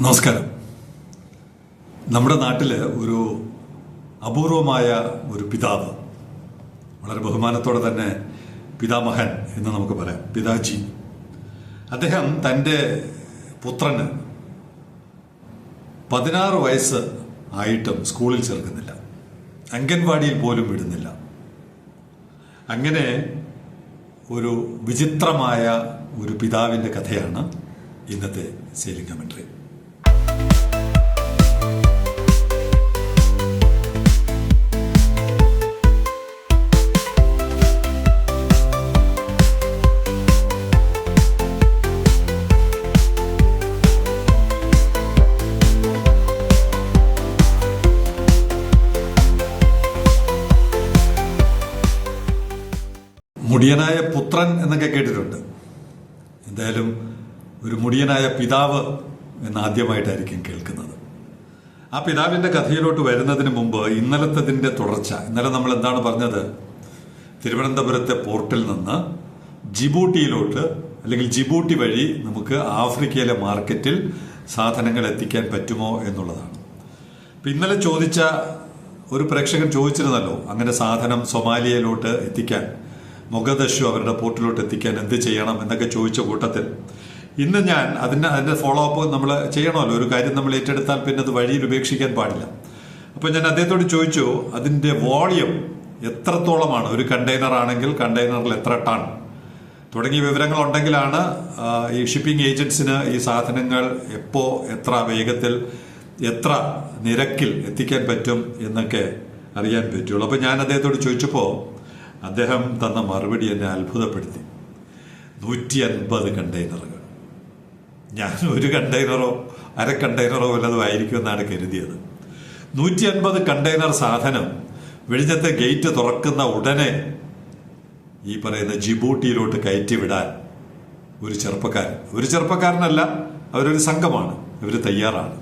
നമസ്കാരം. നമ്മുടെ നാട്ടിൽ ഒരു അപൂർവമായ ഒരു പിതാവ്, വളരെ ബഹുമാനത്തോടെ തന്നെ പിതാമഹൻ എന്ന് നമുക്ക് പറയാം, പിതാജി. അദ്ദേഹം തൻ്റെ പുത്രന് 16 വയസ്സ് ആയിട്ടും സ്കൂളിൽ ചേർക്കുന്നില്ല, അംഗൻവാടിയിൽ പോലും വിടുന്നില്ല. അങ്ങനെ ഒരു വിചിത്രമായ ഒരു പിതാവിൻ്റെ കഥയാണ് ഇന്നത്തെ സെയിലിംഗ് കമന്ററി. മുടിയനായ പുത്രൻ എന്നൊക്കെ കേട്ടിട്ടുണ്ട്. എന്തായാലും ഒരു മുടിയനായ പിതാവ് എന്നാദ്യമായിട്ടായിരിക്കും കേൾക്കുന്നത്. ആ പിതാവിൻ്റെ കഥയിലോട്ട് വരുന്നതിന് മുമ്പ് ഇന്നലത്തതിൻ്റെ തുടർച്ച. ഇന്നലെ നമ്മൾ എന്താണ് പറഞ്ഞത്? തിരുവനന്തപുരത്തെ പോർട്ടിൽ നിന്ന് ജിബൂട്ടിയിലോട്ട്, അല്ലെങ്കിൽ ജിബൂട്ടി വഴി നമുക്ക് ആഫ്രിക്കയിലെ മാർക്കറ്റിൽ സാധനങ്ങൾ എത്തിക്കാൻ പറ്റുമോ എന്നുള്ളതാണ്. അപ്പം ഇന്നലെ ചോദിച്ച ഒരു പ്രേക്ഷകൻ ചോദിച്ചിരുന്നല്ലോ, അങ്ങനെ സാധനം സൊമാലിയയിലോട്ട് എത്തിക്കാൻ, മൊഗദശു അവരുടെ പോർട്ടിലോട്ട് എത്തിക്കാൻ എന്ത് ചെയ്യണം എന്നൊക്കെ ചോദിച്ച കൂട്ടത്തിൽ ഇന്ന് ഞാൻ അതിൻ്റെ ഫോളോ അപ്പ് നമ്മൾ ചെയ്യണമല്ലോ. ഒരു കാര്യം നമ്മൾ ഏറ്റെടുത്താൽ പിന്നെ അത് വഴിയിൽ ഉപേക്ഷിക്കാൻ പാടില്ല. അപ്പോൾ ഞാൻ അദ്ദേഹത്തോട് ചോദിച്ചു, അതിൻ്റെ വോളിയം എത്രത്തോളമാണ്? ഒരു കണ്ടെയ്നർ ആണെങ്കിൽ കണ്ടെയ്നറിൽ എത്ര ടൺ തുടങ്ങിയ വിവരങ്ങൾ ഉണ്ടെങ്കിലാണ് ഈ ഷിപ്പിംഗ് ഏജൻസിന് ഈ സാധനങ്ങൾ എപ്പോൾ, എത്ര വേഗത്തിൽ, എത്ര നിരക്കിൽ എത്തിക്കാൻ പറ്റും എന്നൊക്കെ അറിയാൻ പറ്റുള്ളൂ. അപ്പോൾ ഞാൻ അദ്ദേഹത്തോട് ചോദിച്ചപ്പോൾ അദ്ദേഹം തന്ന മറുപടി എന്നെ അത്ഭുതപ്പെടുത്തി. 150 കണ്ടെയ്നറുകൾ. ഞാൻ ഒരു കണ്ടെയ്നറോ അര കണ്ടെയ്നറോ വല്ലതും ആയിരിക്കുമെന്നാണ് കരുതിയത്. 150 കണ്ടെയ്നർ സാധനം വിഴിഞ്ഞത്തെ ഗേറ്റ് തുറക്കുന്ന ഉടനെ ഈ പറയുന്ന ജിബൂട്ടിയിലോട്ട് കയറ്റി വിടാൻ ഒരു ചെറുപ്പക്കാരനല്ല, അവരൊരു സംഘമാണ്. ഇവർ തയ്യാറാണ്.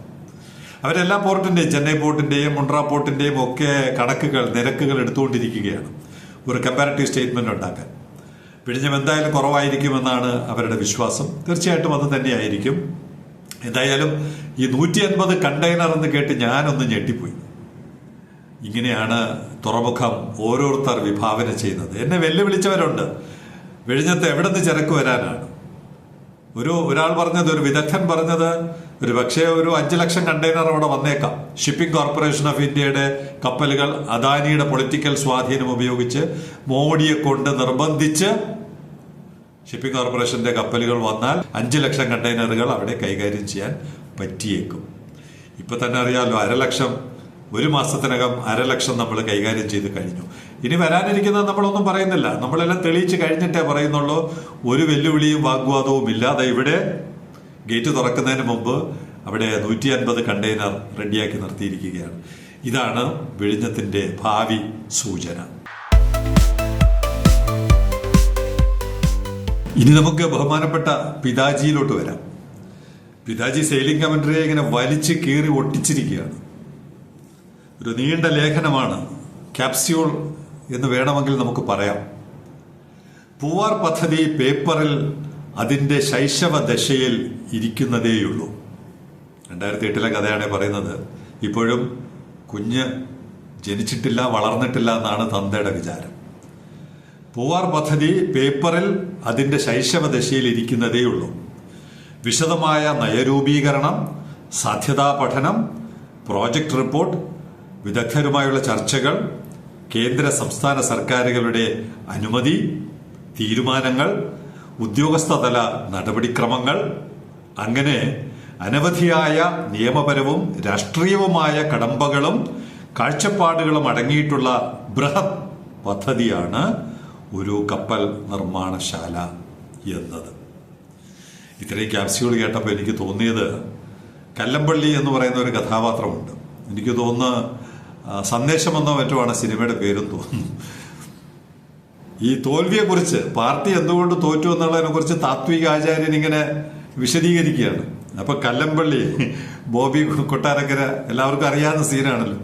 അവരെല്ലാ പോർട്ടിൻ്റെയും, ചെന്നൈ പോർട്ടിൻ്റെയും മുണ്ട്ര പോർട്ടിൻ്റെയും ഒക്കെ കണക്കുകൾ, നിരക്കുകൾ എടുത്തുകൊണ്ടിരിക്കുകയാണ് ഒരു കമ്പാരിറ്റീവ് സ്റ്റേറ്റ്മെന്റ് ഉണ്ടാക്കാൻ. വിഴിഞ്ഞം എന്തായാലും കുറവായിരിക്കുമെന്നാണ് അവരുടെ വിശ്വാസം. തീർച്ചയായിട്ടും അത് തന്നെയായിരിക്കും. എന്തായാലും ഈ 150 കണ്ടെയ്നർ എന്ന് കേട്ട് ഞാനൊന്ന് ഞെട്ടിപ്പോയി. ഇങ്ങനെയാണ് തുറമുഖം ഓരോരുത്തർ വിഭാവന ചെയ്യുന്നത്. എന്നെ വെല്ലുവിളിച്ചവരുണ്ട്. വിഴിഞ്ഞത്ത് എവിടെ നിന്ന് ചരക്ക് വരാനാണ്? ഒരാൾ പറഞ്ഞത്, ഒരു വിദഗ്ധൻ പറഞ്ഞത്, ഒരു പക്ഷേ ഒരു 5 ലക്ഷം കണ്ടെയ്നർ അവിടെ വന്നേക്കാം. ഷിപ്പിംഗ് കോർപ്പറേഷൻ ഓഫ് ഇന്ത്യയുടെ കപ്പലുകൾ അദാനിയുടെ പൊളിറ്റിക്കൽ സ്വാധീനം ഉപയോഗിച്ച് മോഡിയെ കൊണ്ട് നിർബന്ധിച്ച് ഷിപ്പിംഗ് കോർപ്പറേഷന്റെ കപ്പലുകൾ വന്നാൽ 5 ലക്ഷം കണ്ടെയ്നറുകൾ അവിടെ കൈകാര്യം ചെയ്യാൻ പറ്റിയേക്കും. ഇപ്പൊ തന്നെ അറിയാമല്ലോ, 1.5 ലക്ഷം, ഒരു മാസത്തിനകം 1.5 ലക്ഷം നമ്മൾ കൈകാര്യം ചെയ്ത് കഴിഞ്ഞു. ഇനി വരാനിരിക്കുന്നത് നമ്മളൊന്നും പറയുന്നില്ല, നമ്മളെല്ലാം തെളിയിച്ച് കഴിഞ്ഞിട്ടേ പറയുന്നുള്ളൂ. ഒരു വെല്ലുവിളിയും വാഗ്വാദവും ഇല്ലാതെ ഇവിടെ ഗേറ്റ് തുറക്കുന്നതിന് മുമ്പ് അവിടെ 150 കണ്ടെയ്നർ റെഡിയാക്കി നിർത്തിയിരിക്കുകയാണ്. ഇതാണ് വിഴിഞ്ഞത്തിന്റെ ഭാവി സൂചന. ഇനി നമുക്ക് ബഹുമാനപ്പെട്ട പിതാജിയിലോട്ട് വരാം. പിതാജി സെയിലിംഗ് കമന്ററിയെ ഇങ്ങനെ വലിച്ചു കീറി ഒട്ടിച്ചിരിക്കുകയാണ്. ഒരു നീണ്ട ലേഖനമാണ്, ക്യാപ്സ്യൂൾ എന്ന് വേണമെങ്കിൽ നമുക്ക് പറയാം. പൂവാർ പദ്ധതി പേപ്പറിൽ അതിൻ്റെ ശൈശവ ദശയിൽ ഇരിക്കുന്നതേയുള്ളൂ. 2008 കഥയാണ് പറയുന്നത്. ഇപ്പോഴും കുഞ്ഞ് ജനിച്ചിട്ടില്ല, വളർന്നിട്ടില്ല എന്നാണ് തന്തയുടെ വിചാരം. പൂവാർ പദ്ധതി പേപ്പറിൽ അതിൻ്റെ ശൈശവ ദശയിൽ ഇരിക്കുന്നതേയുള്ളൂ. വിശദമായ നയരൂപീകരണം, സാധ്യതാ പഠനം, പ്രോജക്റ്റ് റിപ്പോർട്ട്, വിദഗ്ധരുമായുള്ള ചർച്ചകൾ, കേന്ദ്ര സംസ്ഥാന സർക്കാരുകളുടെ അനുമതി, തീരുമാനങ്ങൾ, ഉദ്യോഗസ്ഥതല നടപടിക്രമങ്ങൾ, അങ്ങനെ അനവധിയായ നിയമപരവും രാഷ്ട്രീയവുമായ കടമ്പകളും കാഴ്ചപ്പാടുകളും അടങ്ങിയിട്ടുള്ള ബൃഹത് പദ്ധതിയാണ് ഒരു കപ്പൽ നിർമ്മാണശാല എന്നത്. ഇത്രയും ക്യാപ്സ്യൂൾ കേട്ടപ്പോൾ എനിക്ക് തോന്നിയത്, കല്ലമ്പള്ളി എന്ന് പറയുന്ന ഒരു കഥാപാത്രമുണ്ട്. എനിക്ക് തോന്നുന്നു സന്ദേശമെന്നോ മറ്റുമാണ് സിനിമയുടെ പേരും തോന്നുന്നു. ഈ തോൽവിയെക്കുറിച്ച്, പാർട്ടി എന്തുകൊണ്ട് തോറ്റു എന്നുള്ളതിനെ കുറിച്ച് താത്വിക ആചാര്യൻ ഇങ്ങനെ വിശദീകരിക്കുകയാണ്. അപ്പൊ കല്ലമ്പള്ളി, ബോബി കൊട്ടാരക്കര എല്ലാവർക്കും അറിയാവുന്ന സീനാണല്ലോ.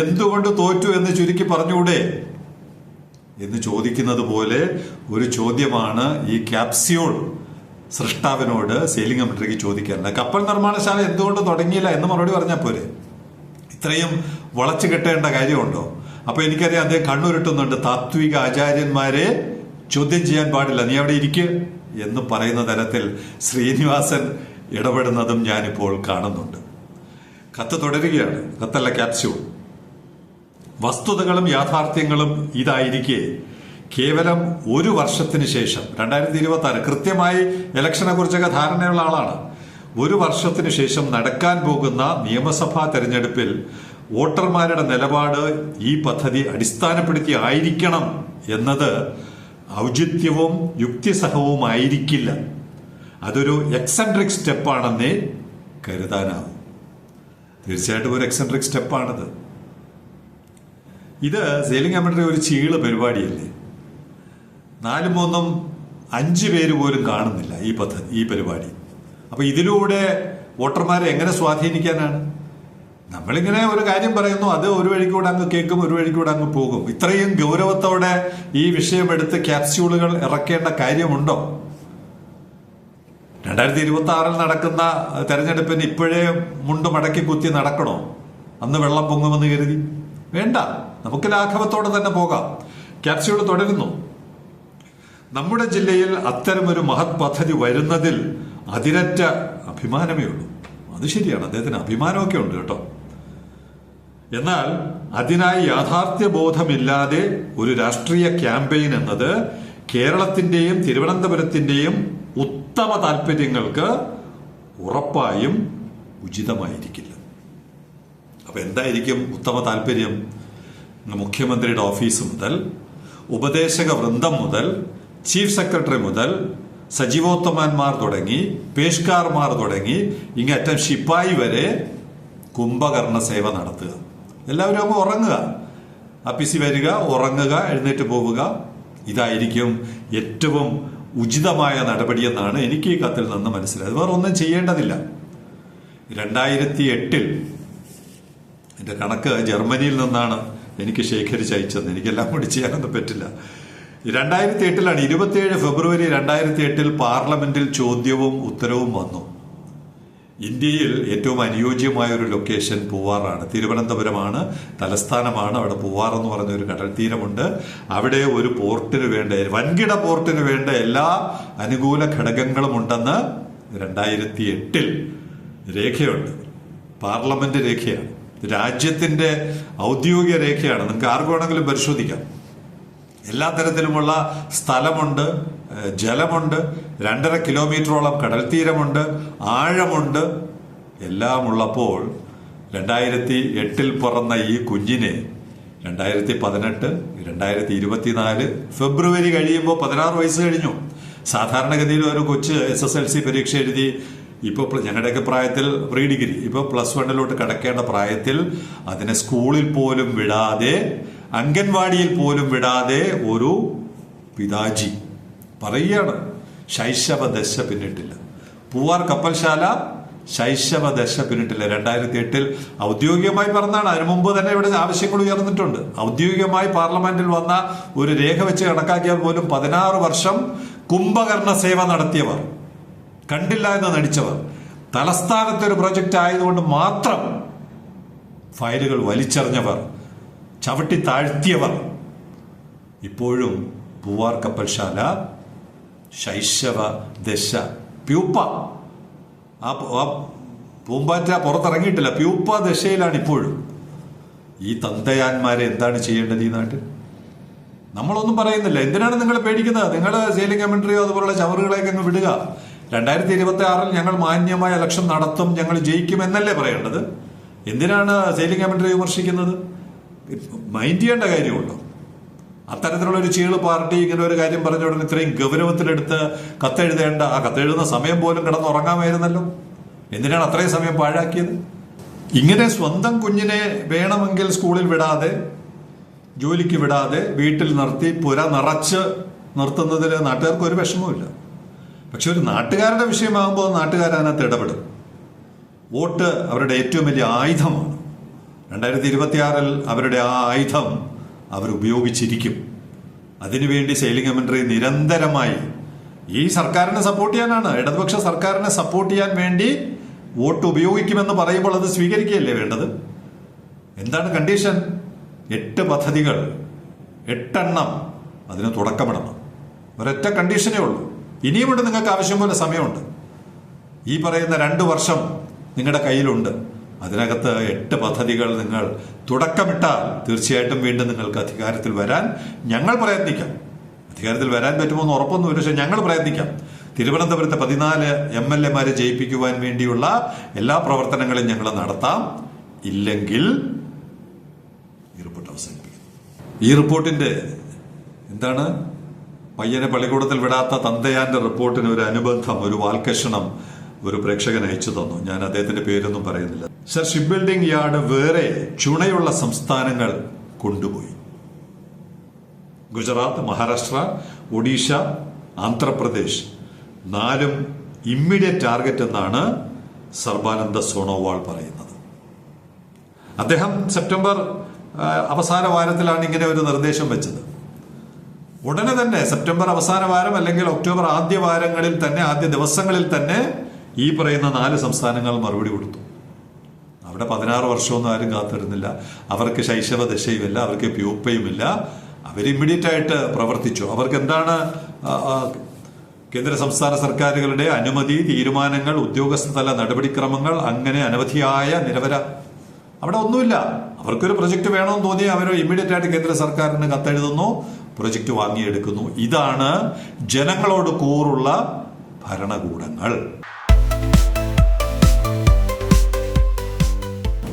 എന്തുകൊണ്ട് തോറ്റു എന്ന് ചുരുക്കി പറഞ്ഞുകൂടെ എന്ന് ചോദിക്കുന്നത് പോലെ ഒരു ചോദ്യമാണ് ഈ ക്യാപ്സ്യൂൾ സൃഷ്ടാവിനോട് സെയിലിംഗ് കമന്ററിക്ക് ചോദിക്കാറില്ല. കപ്പൽ നിർമ്മാണശാല എന്തുകൊണ്ട് തുടങ്ങിയില്ല എന്ന് മറുപടി പറഞ്ഞാൽ പോരെ? ഇത്രയും വളച്ചു കെട്ടേണ്ട കാര്യമുണ്ടോ? അപ്പൊ എനിക്കറിയാം അദ്ദേഹം കണ്ണുരുട്ടുന്നുണ്ട്. താത്വിക ആചാര്യന്മാരെ ചോദ്യം ചെയ്യാൻ പാടില്ല, നീ അവിടെ ഇരിക്കുക എന്ന് പറയുന്ന തരത്തിൽ ശ്രീനിവാസൻ ഇടപെടുന്നതും ഞാനിപ്പോൾ കാണുന്നുണ്ട്. കത്ത് തുടരുകയാണ്. കത്തല്ല, ക്യാപ്സ്യൂൾ. വസ്തുതകളും യാഥാർത്ഥ്യങ്ങളും ഇതായിരിക്കെ കേവലം ഒരു വർഷത്തിന് ശേഷം 2026 കൃത്യമായി ഇലക്ഷനെ കുറിച്ചൊക്കെ ധാരണയുള്ള ആളാണ്. ഒരു വർഷത്തിന് ശേഷം നടക്കാൻ പോകുന്ന നിയമസഭാ തെരഞ്ഞെടുപ്പിൽ വോട്ടർമാരുടെ നിലപാട് ഈ പദ്ധതി അടിസ്ഥാനപ്പെടുത്തി ആയിരിക്കണം എന്നത് ഔചിത്യവും യുക്തിസഹവുമായിരിക്കില്ല. അതൊരു എക്സെൻട്രിക് സ്റ്റെപ്പാണെന്നേ കരുതാനാവും. തീർച്ചയായിട്ടും ഒരു എക്സെൻട്രിക് സ്റ്റെപ്പാണിത്. ഇത് സെയിലിംഗ് കമന്ററി ഒരു ചീള് പരിപാടിയല്ലേ? 4, 3, 5 പേര് പോലും കാണുന്നില്ല ഈ പരിപാടി. അപ്പൊ ഇതിലൂടെ വോട്ടർമാരെ എങ്ങനെ സ്വാധീനിക്കാനാണ്? നമ്മളിങ്ങനെ ഒരു കാര്യം പറയുന്നു, അത് ഒരു വഴിക്കൂടെ അങ്ങ് കേൾക്കും, ഒരു വഴിക്കൂടെ അങ്ങ് പോകും. ഇത്രയും ഗൗരവത്തോടെ ഈ വിഷയമെടുത്ത് ക്യാപ്സ്യൂളുകൾ ഇറക്കേണ്ട കാര്യമുണ്ടോ? 2026 നടക്കുന്ന തെരഞ്ഞെടുപ്പിന് ഇപ്പോഴേ മുണ്ട് മടക്കി കുത്തി നടക്കണോ? അന്ന് വെള്ളം പൊങ്ങുമെന്ന് കരുതി? വേണ്ട, നമുക്ക് ലാഘവത്തോടെ തന്നെ പോകാം. ക്യാപ്സ്യൂൾ തുടരുന്നു. നമ്മുടെ ജില്ലയിൽ അത്തരമൊരു മഹത് പദ്ധതി വരുന്നതിൽ അതിരറ്റ അഭിമാനമേ ഉള്ളൂ. അത് ശരിയാണ്, അദ്ദേഹത്തിന് അഭിമാനമൊക്കെ ഉണ്ട് കേട്ടോ. എന്നാൽ അതിനായി യാഥാർത്ഥ്യബോധമില്ലാതെ ഒരു രാഷ്ട്രീയ ക്യാമ്പയിൻ എന്നത് കേരളത്തിന്റെയും തിരുവനന്തപുരത്തിന്റെയും ഉത്തമ താല്പര്യങ്ങൾക്ക് ഉറപ്പായും ഉചിതമായിരിക്കില്ല. അപ്പൊ എന്തായിരിക്കും ഉത്തമ താല്പര്യം? മുഖ്യമന്ത്രിയുടെ ഓഫീസ് മുതൽ, ഉപദേശക വൃന്ദം മുതൽ, ചീഫ് സെക്രട്ടറി മുതൽ, സജീവോത്തമന്മാർ തുടങ്ങി, പേഷ്കാർമാർ തുടങ്ങി, ഇങ്ങറ്റം ശിപ്പായി വരെ കുംഭകർണ സേവ നടത്തുക. എല്ലാവരും അങ്ങ് ഉറങ്ങുക, അപ്പിസി വരിക, ഉറങ്ങുക, എഴുന്നേറ്റ് പോവുക. ഇതായിരിക്കും ഏറ്റവും ഉചിതമായ നടപടിയെന്നാണ് എനിക്ക് ഈ കത്തിൽ നിന്ന് മനസ്സിലായത്. വേറെ ഒന്നും ചെയ്യേണ്ടതില്ല. 2008 എന്റെ കണക്ക് ജർമ്മനിയിൽ നിന്നാണ് എനിക്ക് ശേഖരിച്ച് അയച്ചത്. എനിക്കെല്ലാം കൂടി ചെയ്യാനൊന്നും പറ്റില്ല. 2008 27 ഫെബ്രുവരി 2008 പാർലമെന്റിൽ ചോദ്യവും ഉത്തരവും വന്നു. ഇന്ത്യയിൽ ഏറ്റവും അനുയോജ്യമായ ഒരു ലൊക്കേഷൻ പൂവാറാണ്. തിരുവനന്തപുരമാണ് തലസ്ഥാനമാണ്. അവിടെ പൂവാർ എന്ന് പറഞ്ഞ ഒരു കടൽ തീരമുണ്ട്. അവിടെ ഒരു പോർട്ടിന് വേണ്ട, വൻകിട പോർട്ടിന് വേണ്ട എല്ലാ അനുകൂല ഘടകങ്ങളും ഉണ്ടെന്ന് 2008 രേഖയുണ്ട്. പാർലമെന്റ് രേഖയാണ്, രാജ്യത്തിന്റെ ഔദ്യോഗിക രേഖയാണ്. നിങ്ങൾക്ക് ആർക്ക് വേണമെങ്കിലും പരിശോധിക്കാം. എല്ലാ തരത്തിലുമുള്ള സ്ഥലമുണ്ട്, ജലമുണ്ട്, 2.5 കിലോമീറ്ററോളം കടൽ തീരമുണ്ട്, ആഴമുണ്ട്. എല്ലാം ഉള്ളപ്പോൾ 2008 പിറന്ന ഈ കുഞ്ഞിനെ 2018 2024 ഫെബ്രുവരി കഴിയുമ്പോൾ 16 വയസ്സ് കഴിഞ്ഞു. സാധാരണഗതിയിൽ ഒരു കൊച്ച് SSLC പരീക്ഷ എഴുതി ഇപ്പോൾ ഞങ്ങളുടെയൊക്കെ പ്രായത്തിൽ പ്രീ ഡിഗ്രി, ഇപ്പോൾ +1 കടക്കേണ്ട പ്രായത്തിൽ അതിനെ സ്കൂളിൽ പോലും വിടാതെ, അംഗൻവാടിയിൽ പോലും വിടാതെ ഒരു പിതാജി പറയുകയാണ് ശൈശവ ദശ പിന്നിട്ടില്ല. പൂവാർ കപ്പൽശാല ശൈശവ ദശ പിന്നിട്ടില്ല. 2008 ഔദ്യോഗികമായി പറഞ്ഞാണ്. അതിനു മുമ്പ് തന്നെ ഇവിടെ ആവശ്യങ്ങൾ ഉയർന്നിട്ടുണ്ട്. ഔദ്യോഗികമായി പാർലമെന്റിൽ വന്ന ഒരു രേഖ വെച്ച് കണക്കാക്കിയാൽ പോലും 16 വർഷം കുംഭകർണ സേവ നടത്തിയവർ, കണ്ടില്ല എന്ന് നടിച്ചവർ, തലസ്ഥാനത്തെ ഒരു പ്രൊജക്റ്റ് ആയതുകൊണ്ട് മാത്രം ഫയലുകൾ വലിച്ചെറിഞ്ഞവർ, ചവിട്ടി താഴ്ത്തിയവർ ഇപ്പോഴും പൂവാർ കപ്പൽശാല ശൈശവ ദശ പ്യൂപ്പ, ആ പൂമ്പാറ്റ പുറത്തിറങ്ങിയിട്ടില്ല, പ്യൂപ്പ ദശയിലാണ് ഇപ്പോഴും. ഈ തന്തയാന്മാരെ എന്താണ് ചെയ്യേണ്ടത് ഈ നാട്ടിൽ? നമ്മളൊന്നും പറയുന്നില്ല. എന്തിനാണ് നിങ്ങൾ പേടിക്കുന്നത്? നിങ്ങൾ സെയിലിംഗ് കമന്ററിയോ അതുപോലുള്ള ചവറുകളെയൊക്കെ അങ്ങ് വിടുക. 2026 ഞങ്ങൾ മാന്യമായ ഇലക്ഷൻ നടത്തും, ഞങ്ങൾ ജയിക്കും എന്നല്ലേ പറയേണ്ടത്? എന്തിനാണ് സെയിലിംഗ് കമന്ററി വിമർശിക്കുന്നത്? മൈൻഡ് ചെയ്യേണ്ട കാര്യമുണ്ടോ? അത്തരത്തിലുള്ള ഒരു ചീള് പാർട്ടി ഇങ്ങനെ ഒരു കാര്യം പറഞ്ഞ ഉടനെ ഇത്രയും ഗൗരവത്തിലെടുത്ത് കത്തെഴുതേണ്ട, ആ കത്തെഴുതുന്ന സമയം പോലും കിടന്നുറങ്ങാമായിരുന്നല്ലോ. എന്തിനാണ് അത്രയും സമയം പാഴാക്കിയത്? ഇങ്ങനെ സ്വന്തം കുഞ്ഞിനെ വേണമെങ്കിൽ സ്കൂളിൽ വിടാതെ, ജോലിക്ക് വിടാതെ, വീട്ടിൽ നിർത്തി പുര നിറച്ച് നിർത്തുന്നതിൽ നാട്ടുകാർക്ക് ഒരു വിഷമവുമില്ല. പക്ഷെ ഒരു നാട്ടുകാരുടെ വിഷയമാകുമ്പോൾ നാട്ടുകാരതിനകത്ത് ഇടപെടും. വോട്ട് അവരുടെ ഏറ്റവും വലിയ ആയുധമാണ്. 2026 അവരുടെ ആ ആയുധം അവർ ഉപയോഗിച്ചിരിക്കും. അതിനുവേണ്ടി സെയിലിംഗ് കമന്ററി നിരന്തരമായി ഈ സർക്കാരിനെ സപ്പോർട്ട് ചെയ്യാനാണ്, ഇടതുപക്ഷ സർക്കാരിനെ സപ്പോർട്ട് ചെയ്യാൻ വേണ്ടി വോട്ട് ഉപയോഗിക്കുമെന്ന് പറയുമ്പോൾ അത് സ്വീകരിക്കുകയല്ലേ വേണ്ടത്? എന്താണ് കണ്ടീഷൻ? 8 പദ്ധതികൾ, 8 എണ്ണം അതിന് തുടക്കമിടണം. ഒരൊറ്റ കണ്ടീഷനേ ഉള്ളൂ. ഇനിയുമുണ്ട്, നിങ്ങൾക്ക് ആവശ്യം പോലെ സമയമുണ്ട്. ഈ പറയുന്ന 2 വർഷം നിങ്ങളുടെ കയ്യിലുണ്ട്. അതിനകത്ത് 8 പദ്ധതികൾ നിങ്ങൾ തുടക്കമിട്ടാൽ തീർച്ചയായിട്ടും വീണ്ടും നിങ്ങൾക്ക് അധികാരത്തിൽ വരാൻ ഞങ്ങൾ പ്രയത്നിക്കാം. അധികാരത്തിൽ വരാൻ പറ്റുമോന്ന് ഉറപ്പൊന്നുമില്ല, പക്ഷെ ഞങ്ങൾ പ്രയത്നിക്കാം. തിരുവനന്തപുരത്തെ 14 MLA-മാരെ ജയിപ്പിക്കുവാൻ വേണ്ടിയുള്ള എല്ലാ പ്രവർത്തനങ്ങളും ഞങ്ങൾ നടത്താം. ഇല്ലെങ്കിൽ ഈ റിപ്പോർട്ട് അവസാനിപ്പിക്കും. ഈ റിപ്പോർട്ടിന്റെ എന്താണ്, പയ്യനെ പള്ളിക്കൂടത്തിൽ വിടാത്ത തന്തയാന്റെ റിപ്പോർട്ടിന് ഒരു അനുബന്ധം, ഒരു വാൽക്കഷണം ഒരു പ്രേക്ഷകൻ അയച്ചു തന്നു. ഞാൻ അദ്ദേഹത്തിന്റെ പേരൊന്നും പറയുന്നില്ല. സർ, ഷിപ്പ് ബിൽഡിംഗ് യാർഡ് വേറെ ചുണയുള്ള സംസ്ഥാനങ്ങൾ കൊണ്ടുപോയി. ഗുജറാത്ത്, മഹാരാഷ്ട്ര, ഒഡീഷ, ആന്ധ്രാപ്രദേശ് 4 ഇമ്മീഡിയറ്റ് ടാർഗറ്റ് എന്നാണ് സർബാനന്ദ സോണോവാൾ പറയുന്നത്. അദ്ദേഹം സെപ്റ്റംബർ അവസാന വാരത്തിലാണ് ഇങ്ങനെ ഒരു നിർദ്ദേശം വെച്ചത്. ഉടനെ തന്നെ സെപ്റ്റംബർ അവസാന വാരം അല്ലെങ്കിൽ ഒക്ടോബർ ആദ്യ വാരങ്ങളിൽ തന്നെ, ആദ്യ ദിവസങ്ങളിൽ തന്നെ ഈ പറയുന്ന 4 സംസ്ഥാനങ്ങൾ മറുപടി കൊടുത്തു. അവിടെ 16 വർഷമൊന്നും ആരും കാത്തിരുന്നില്ല. അവർക്ക് ശൈശവ ദശയുമില്ല, അവർക്ക് പ്യൂപ്പയുമില്ല. അവർ ഇമ്മീഡിയറ്റ് ആയിട്ട് പ്രവർത്തിച്ചു. അവർക്ക് എന്താണ് കേന്ദ്ര സംസ്ഥാന സർക്കാരുകളുടെ അനുമതി, തീരുമാനങ്ങൾ, ഉദ്യോഗസ്ഥ തല നടപടിക്രമങ്ങൾ, അങ്ങനെ അനവധിയായ അവിടെ ഒന്നുമില്ല. അവർക്കൊരു പ്രൊജക്ട് വേണമെന്ന് തോന്നി അവർ ഇമ്മീഡിയറ്റ് ആയിട്ട് കേന്ദ്ര സർക്കാരിന് കത്തെഴുതുന്നു, പ്രൊജക്ട് വാങ്ങിയെടുക്കുന്നു. ഇതാണ് ജനങ്ങളോട് കൂറുള്ള ഭരണകൂടങ്ങൾ.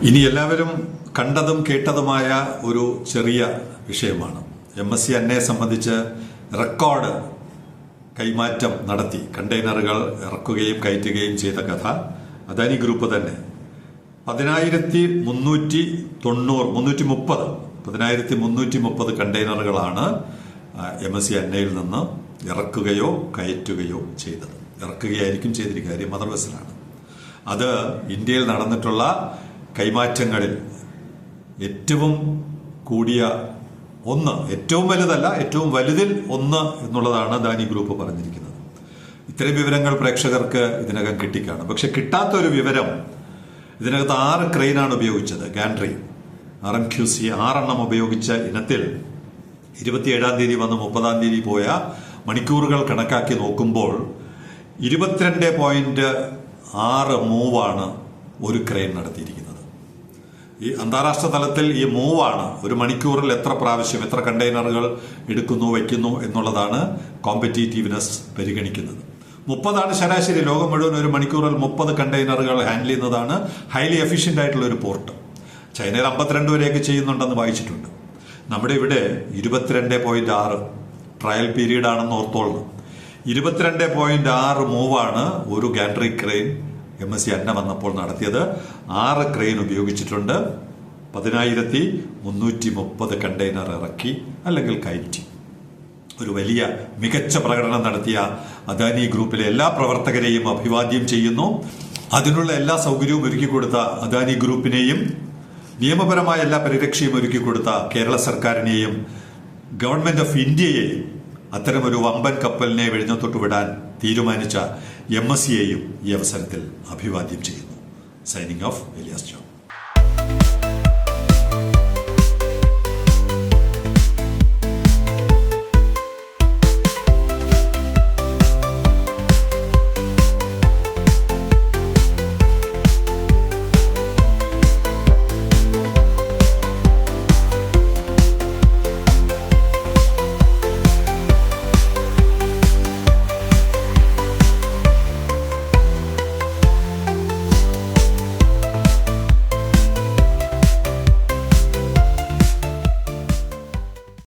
ഇനി എല്ലാവരും കണ്ടതും കേട്ടതുമായ ഒരു ചെറിയ വിഷയമാണ്. MSc അന്നയെ സംബന്ധിച്ച് റെക്കോർഡ് കൈമാറ്റം നടത്തി കണ്ടെയ്നറുകൾ ഇറക്കുകയും കയറ്റുകയും ചെയ്ത കഥ. അദാനി ഗ്രൂപ്പ് തന്നെ 10330 കണ്ടെയ്നറുകളാണ് MSc അന്നയിൽ നിന്ന് ഇറക്കുകയോ കയറ്റുകയോ ചെയ്തത്. ഇറക്കുകയായിരിക്കും ചെയ്തിരിക്കുക, കാര്യം മദർ വെസലാണ്. അത് ഇന്ത്യയിൽ നടന്നിട്ടുള്ള കൈമാറ്റങ്ങളിൽ ഏറ്റവും കൂടിയ ഒന്ന്, ഏറ്റവും വലുതല്ല, ഏറ്റവും വലുതിൽ ഒന്ന് എന്നുള്ളതാണ് അദാനി ഗ്രൂപ്പ് പറഞ്ഞിരിക്കുന്നത്. ഇത്തരം വിവരങ്ങൾ പ്രേക്ഷകർക്ക് ഇതിനകം കിട്ടിക്കാണും. പക്ഷെ കിട്ടാത്തൊരു വിവരം, ഇതിനകത്ത് 6 ക്രെയിനാണ് ഉപയോഗിച്ചത്. ഗാൻട്രി RMQC 6 എണ്ണം ഉപയോഗിച്ച ഇനത്തിൽ 27-ാം തീയതി വന്ന് 30-ാം തീയതി പോയ മണിക്കൂറുകൾ കണക്കാക്കി നോക്കുമ്പോൾ 22.6 മൂവാണ് ഒരു ക്രെയിൻ നടത്തിയിരിക്കുന്നത്. ഈ അന്താരാഷ്ട്ര തലത്തിൽ ഈ മൂവാണ് ഒരു മണിക്കൂറിൽ എത്ര പ്രാവശ്യം എത്ര കണ്ടെയ്നറുകൾ എടുക്കുന്നു, വയ്ക്കുന്നു എന്നുള്ളതാണ് കോമ്പറ്റീറ്റീവ്നെസ് പരിഗണിക്കുന്നത്. 30 ശരാശരി. ലോകം മുഴുവൻ ഒരു മണിക്കൂറിൽ 30 കണ്ടെയ്നറുകൾ ഹാൻഡിൽ ചെയ്യുന്നതാണ് ഹൈലി എഫിഷ്യന്റ് ആയിട്ടുള്ള ഒരു പോർട്ട്. ചൈനയിൽ 52 വരെയൊക്കെ ചെയ്യുന്നുണ്ടെന്ന് വായിച്ചിട്ടുണ്ട്. നമ്മുടെ ഇവിടെ 22.6 ട്രയൽ പീരീഡ് ആണെന്ന് ഓർത്തോളണം. 22.6 മൂവാണ് ഒരു ഗാൻട്രി ക്രെയിൻ MSc അന്ന വന്നപ്പോൾ നടത്തിയത്. 6 ക്രെയിൻ ഉപയോഗിച്ചിട്ടുണ്ട്. 10,330 കണ്ടെയ്നർ ഇറക്കി അല്ലെങ്കിൽ കയറ്റി. ഒരു വലിയ മികച്ച പ്രകടനം നടത്തിയ അദാനി ഗ്രൂപ്പിലെ എല്ലാ പ്രവർത്തകരെയും അഭിവാദ്യം ചെയ്യുന്നു. അതിനുള്ള എല്ലാ സൗകര്യവും ഒരുക്കി കൊടുത്ത അദാനി ഗ്രൂപ്പിനെയും നിയമപരമായ എല്ലാ പരിരക്ഷയും ഒരുക്കി കൊടുത്ത കേരള സർക്കാരിനെയും ഗവൺമെന്റ് ഓഫ് ഇന്ത്യയെയും അത്തരമൊരു വമ്പൻ കപ്പലിനെ വെടിഞ്ഞത്തോട്ട് വിടാൻ തീരുമാനിച്ച MScയെയും ഈ അവസരത്തിൽ അഭിവാദ്യം ചെയ്യുന്നു. Signing off, Elias John.